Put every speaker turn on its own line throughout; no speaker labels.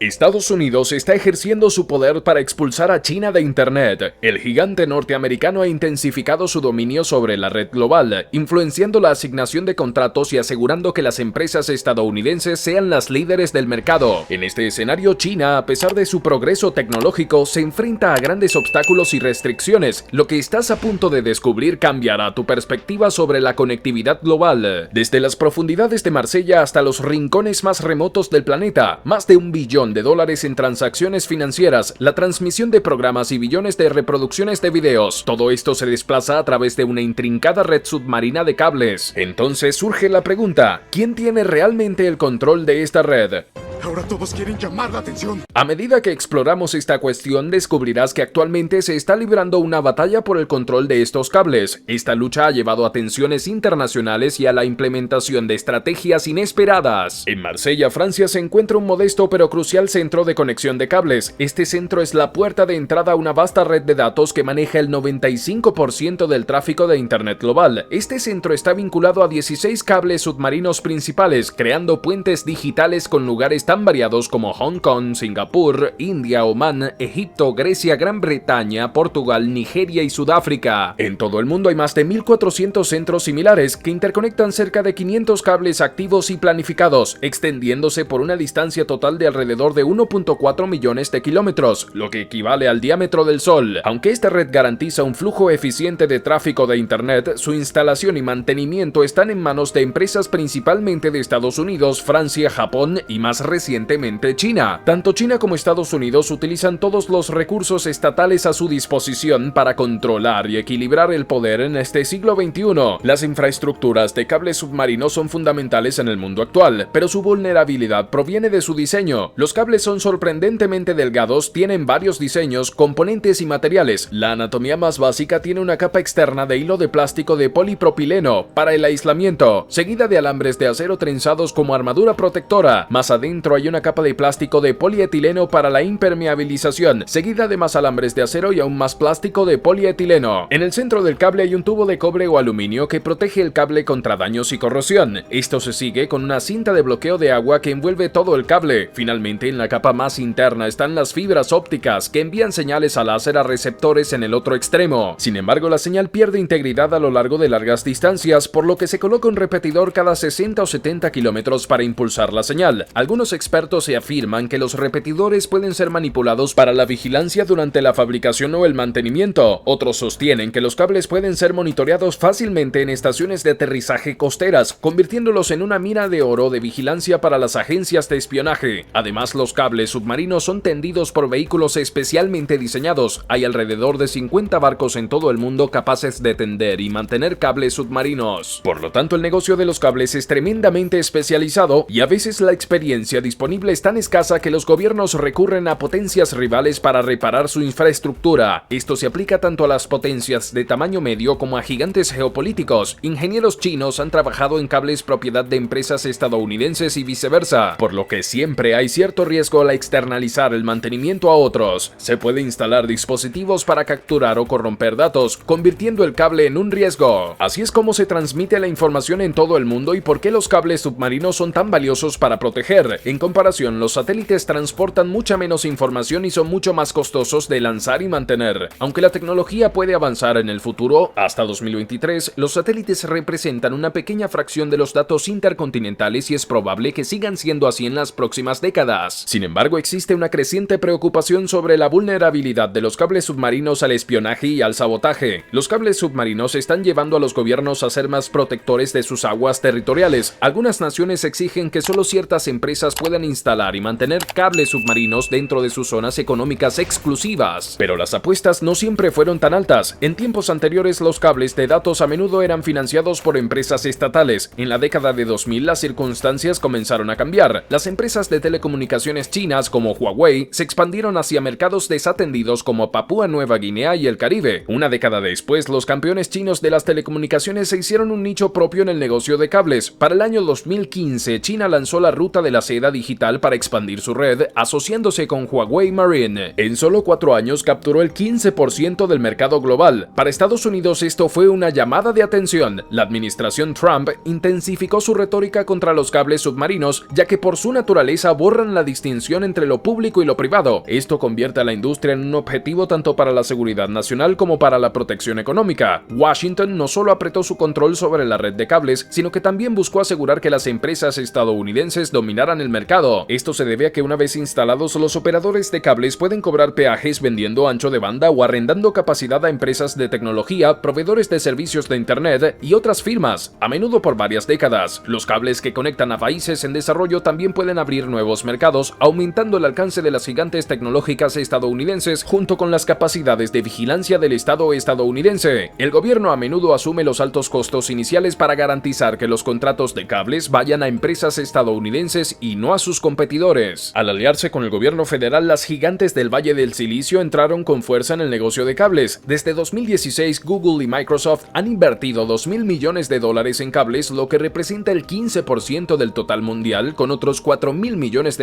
Estados Unidos está ejerciendo su poder para expulsar a China de Internet. El gigante norteamericano ha intensificado su dominio sobre la red global, influenciando la asignación de contratos y asegurando que las empresas estadounidenses sean las líderes del mercado. En este escenario, China, a pesar de su progreso tecnológico, se enfrenta a grandes obstáculos y restricciones. Lo que estás a punto de descubrir cambiará tu perspectiva sobre la conectividad global. Desde las profundidades de Marsella hasta los rincones más remotos del planeta, más de $1 billón en transacciones financieras, la transmisión de programas y billones de reproducciones de videos. Todo esto se desplaza a través de una intrincada red submarina de cables. Entonces surge la pregunta, ¿quién tiene realmente el control de esta red?
Ahora todos quieren llamar la atención.
A medida que exploramos esta cuestión, descubrirás que actualmente se está librando una batalla por el control de estos cables. Esta lucha ha llevado a tensiones internacionales y a la implementación de estrategias inesperadas. En Marsella, Francia, se encuentra un modesto pero crucial centro de conexión de cables. Este centro es la puerta de entrada a una vasta red de datos que maneja el 95% del tráfico de Internet global. Este centro está vinculado a 16 cables submarinos principales, creando puentes digitales con lugares tan variados como Hong Kong, Singapur, India, Omán, Egipto, Grecia, Gran Bretaña, Portugal, Nigeria y Sudáfrica. En todo el mundo hay más de 1.400 centros similares que interconectan cerca de 500 cables activos y planificados, extendiéndose por una distancia total de alrededor de 1.4 millones de kilómetros, lo que equivale al diámetro del Sol. Aunque esta red garantiza un flujo eficiente de tráfico de Internet, su instalación y mantenimiento están en manos de empresas principalmente de Estados Unidos, Francia, Japón y más recientemente China. Tanto China como Estados Unidos utilizan todos los recursos estatales a su disposición para controlar y equilibrar el poder en este siglo XXI. Las infraestructuras de cables submarinos son fundamentales en el mundo actual, pero su vulnerabilidad proviene de su diseño. Los cables son sorprendentemente delgados, tienen varios diseños, componentes y materiales. La anatomía más básica tiene una capa externa de hilo de plástico de polipropileno para el aislamiento, seguida de alambres de acero trenzados como armadura protectora. Más adentro hay una capa de plástico de polietileno para la impermeabilización, seguida de más alambres de acero y aún más plástico de polietileno. En el centro del cable hay un tubo de cobre o aluminio que protege el cable contra daños y corrosión. Esto se sigue con una cinta de bloqueo de agua que envuelve todo el cable. Finalmente, en la capa más interna están las fibras ópticas que envían señales a láser a receptores en el otro extremo. Sin embargo, la señal pierde integridad a lo largo de largas distancias, por lo que se coloca un repetidor cada 60 o 70 kilómetros para impulsar la señal. Algunos expertos se afirman que los repetidores pueden ser manipulados para la vigilancia durante la fabricación o el mantenimiento. Otros sostienen que los cables pueden ser monitoreados fácilmente en estaciones de aterrizaje costeras, convirtiéndolos en una mina de oro de vigilancia para las agencias de espionaje. Además, los cables submarinos son tendidos por vehículos especialmente diseñados. Hay alrededor de 50 barcos en todo el mundo capaces de tender y mantener cables submarinos. Por lo tanto, el negocio de los cables es tremendamente especializado y a veces la experiencia disponible es tan escasa que los gobiernos recurren a potencias rivales para reparar su infraestructura. Esto se aplica tanto a las potencias de tamaño medio como a gigantes geopolíticos. Ingenieros chinos han trabajado en cables propiedad de empresas estadounidenses y viceversa, por lo que siempre hay cierto riesgo al externalizar el mantenimiento a otros. Se puede instalar dispositivos para capturar o corromper datos, convirtiendo el cable en un riesgo. Así es como se transmite la información en todo el mundo y por qué los cables submarinos son tan valiosos para proteger. En comparación, los satélites transportan mucha menos información y son mucho más costosos de lanzar y mantener. Aunque la tecnología puede avanzar en el futuro, hasta 2023, los satélites representan una pequeña fracción de los datos intercontinentales y es probable que sigan siendo así en las próximas décadas. Sin embargo, existe una creciente preocupación sobre la vulnerabilidad de los cables submarinos al espionaje y al sabotaje. Los cables submarinos están llevando a los gobiernos a ser más protectores de sus aguas territoriales. Algunas naciones exigen que solo ciertas empresas puedan instalar y mantener cables submarinos dentro de sus zonas económicas exclusivas. Pero las apuestas no siempre fueron tan altas. En tiempos anteriores, los cables de datos a menudo eran financiados por empresas estatales. En la década de 2000, las circunstancias comenzaron a cambiar. Las empresas de telecomunicaciones chinas como Huawei se expandieron hacia mercados desatendidos como Papúa Nueva Guinea y el Caribe. Una década después, los campeones chinos de las telecomunicaciones se hicieron un nicho propio en el negocio de cables. Para el año 2015, China lanzó la ruta de la seda digital para expandir su red, asociándose con Huawei Marine. En solo 4 años capturó el 15% del mercado global. Para Estados Unidos esto fue una llamada de atención. La administración Trump intensificó su retórica contra los cables submarinos, ya que por su naturaleza borran la distinción entre lo público y lo privado. Esto convierte a la industria en un objetivo tanto para la seguridad nacional como para la protección económica. Washington no solo apretó su control sobre la red de cables, sino que también buscó asegurar que las empresas estadounidenses dominaran el mercado. Esto se debe a que una vez instalados, los operadores de cables pueden cobrar peajes vendiendo ancho de banda o arrendando capacidad a empresas de tecnología, proveedores de servicios de internet y otras firmas, a menudo por varias décadas. Los cables que conectan a países en desarrollo también pueden abrir nuevos mercados, aumentando el alcance de las gigantes tecnológicas estadounidenses junto con las capacidades de vigilancia del Estado estadounidense. El gobierno a menudo asume los altos costos iniciales para garantizar que los contratos de cables vayan a empresas estadounidenses y no a sus competidores. Al aliarse con el gobierno federal, las gigantes del Valle del Silicio entraron con fuerza en el negocio de cables. Desde 2016, Google y Microsoft han invertido $2.000 millones en cables, lo que representa el 15% del total mundial, con otros $4.000 millones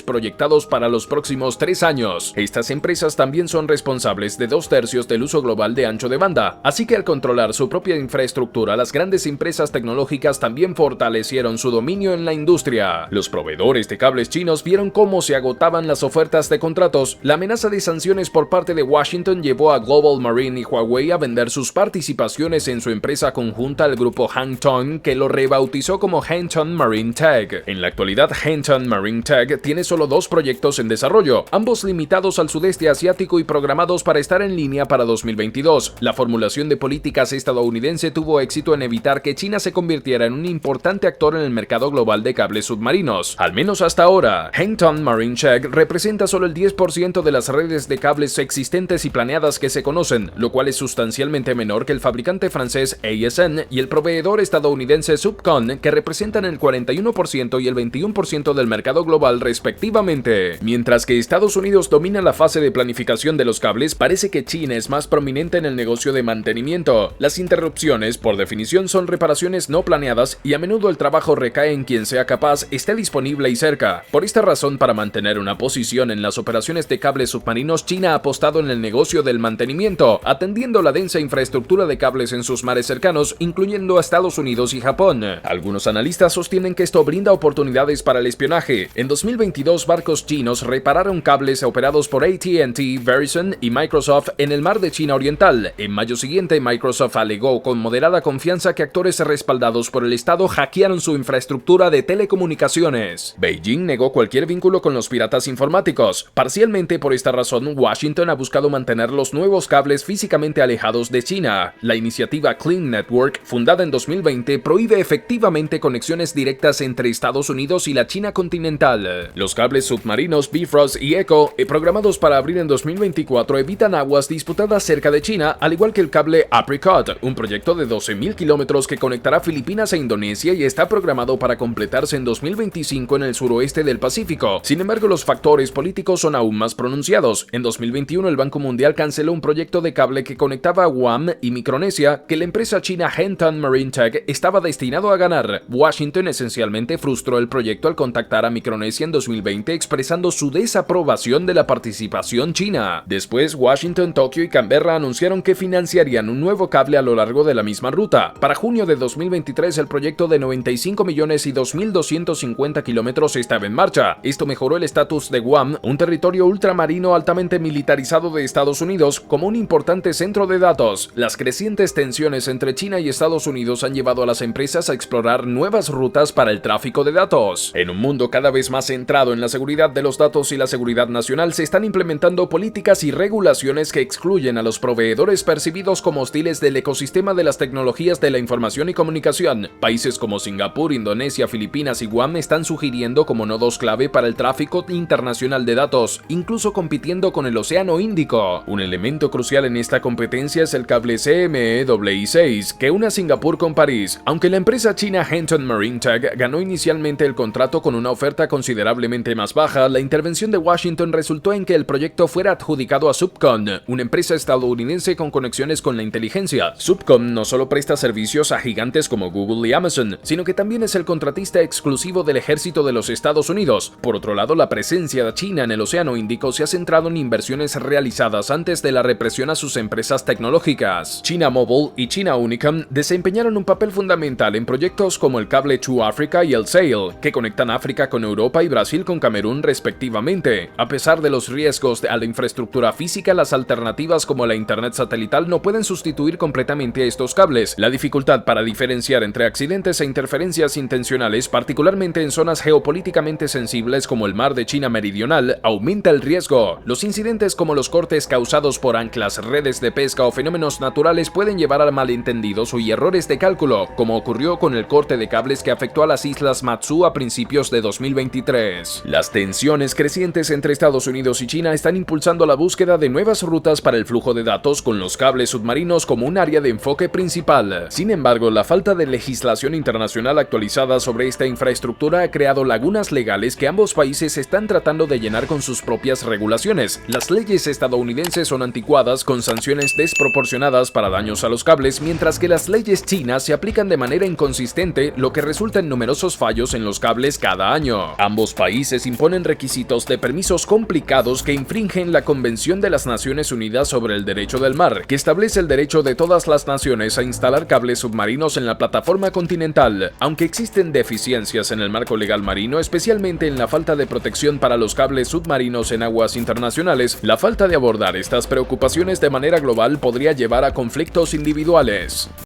proyectados para los próximos 3 años. Estas empresas también son responsables de 2/3 del uso global de ancho de banda, así que al controlar su propia infraestructura, las grandes empresas tecnológicas también fortalecieron su dominio en la industria. Los proveedores de cables chinos vieron cómo se agotaban las ofertas de contratos. La amenaza de sanciones por parte de Washington llevó a Global Marine y Huawei a vender sus participaciones en su empresa conjunta al grupo Hangtong, que lo rebautizó como Hengtong Marine Tech. En la actualidad, Hengtong Marine Tech tiene solo 2 proyectos en desarrollo, ambos limitados al sudeste asiático y programados para estar en línea para 2022. La formulación de políticas estadounidense tuvo éxito en evitar que China se convirtiera en un importante actor en el mercado global de cables submarinos. Al menos hasta ahora, Hengtong Marine Tech representa solo el 10% de las redes de cables existentes y planeadas que se conocen, lo cual es sustancialmente menor que el fabricante francés ASN y el proveedor estadounidense Subcon, que representan el 41% y el 21% del mercado global respectivamente. Mientras que Estados Unidos domina la fase de planificación de los cables, parece que China es más prominente en el negocio de mantenimiento. Las interrupciones, por definición, son reparaciones no planeadas y a menudo el trabajo recae en quien sea capaz, esté disponible y cerca. Por esta razón, para mantener una posición en las operaciones de cables submarinos, China ha apostado en el negocio del mantenimiento, atendiendo la densa infraestructura de cables en sus mares cercanos, incluyendo a Estados Unidos y Japón. Algunos analistas sostienen que esto brinda oportunidades para el espionaje. En 2022, barcos chinos repararon cables operados por AT&T, Verizon y Microsoft en el mar de China Oriental. En mayo siguiente, Microsoft alegó con moderada confianza que actores respaldados por el Estado hackearon su infraestructura de telecomunicaciones. Beijing negó cualquier vínculo con los piratas informáticos. Parcialmente por esta razón, Washington ha buscado mantener los nuevos cables físicamente alejados de China. La iniciativa Clean Network, fundada en 2020, prohíbe efectivamente conexiones directas entre Estados Unidos y la China continental. Los cables submarinos Bifrost y Echo, programados para abrir en 2024, evitan aguas disputadas cerca de China, al igual que el cable Apricot, un proyecto de 12.000 kilómetros que conectará Filipinas e Indonesia y está programado para completarse en 2025 en el suroeste del Pacífico. Sin embargo, los factores políticos son aún más pronunciados. En 2021, el Banco Mundial canceló un proyecto de cable que conectaba a Guam y Micronesia, que la empresa china Hengtong Marine Tech estaba destinado a ganar. Washington esencialmente frustró el proyecto al contactar a Micronesia en 2020, expresando su desaprobación de la participación china. Después, Washington, Tokio y Canberra anunciaron que financiarían un nuevo cable a lo largo de la misma ruta. Para junio de 2023, el proyecto de 95 millones y 2.250 kilómetros estaba en marcha. Esto mejoró el estatus de Guam, un territorio ultramarino altamente militarizado de Estados Unidos, como un importante centro de datos. Las crecientes tensiones entre China y Estados Unidos han llevado a las empresas a explorar nuevas rutas para el tráfico de datos. En un mundo cada vez más centrado en la seguridad de los datos y la seguridad nacional, se están implementando políticas y regulaciones que excluyen a los proveedores percibidos como hostiles del ecosistema de las tecnologías de la información y comunicación. Países como Singapur, Indonesia, Filipinas y Guam están sugiriendo como nodos clave para el tráfico internacional de datos, incluso compitiendo con el Océano Índico. Un elemento crucial en esta competencia es el cable CME-WI6, que une a Singapur con París. Aunque la empresa china Hengtong Marine Tech ganó inicialmente el contrato con una oferta considerablemente más baja, la intervención de Washington resultó en que el proyecto fuera adjudicado a Subcon, una empresa estadounidense con conexiones con la inteligencia. Subcon no solo presta servicios a gigantes como Google y Amazon, sino que también es el contratista exclusivo del ejército de los los Estados Unidos. Por otro lado, la presencia de China en el Océano Índico se ha centrado en inversiones realizadas antes de la represión a sus empresas tecnológicas. China Mobile y China Unicom desempeñaron un papel fundamental en proyectos como el cable to Africa y el Sail, que conectan África con Europa y Brasil con Camerún respectivamente. A pesar de los riesgos a la infraestructura física, las alternativas como la internet satelital no pueden sustituir completamente a estos cables. La dificultad para diferenciar entre accidentes e interferencias intencionales, particularmente en zonas geopolíticamente sensibles como el mar de China Meridional, aumenta el riesgo. Los incidentes como los cortes causados por anclas, redes de pesca o fenómenos naturales pueden llevar a malentendidos y errores de cálculo, como ocurrió con el corte de cables que afectó a las islas Matsu a principios de 2023. Las tensiones crecientes entre Estados Unidos y China están impulsando la búsqueda de nuevas rutas para el flujo de datos, con los cables submarinos como un área de enfoque principal. Sin embargo, la falta de legislación internacional actualizada sobre esta infraestructura ha creado lagunas legales que ambos países están tratando de llenar con sus propias regulaciones. Las leyes estadounidenses son anticuadas, con sanciones desproporcionadas para daños a los cables, mientras que las leyes chinas se aplican de manera inconsistente, lo que resulta en numerosos fallos en los cables cada año. Ambos países imponen requisitos de permisos complicados que infringen la Convención de las Naciones Unidas sobre el Derecho del Mar, que establece el derecho de todas las naciones a instalar cables submarinos en la plataforma continental. Aunque existen deficiencias en el marco legal marino, especialmente en la falta de protección para los cables submarinos en aguas internacionales, la falta de abordar estas preocupaciones de manera global podría llevar a conflictos individuales.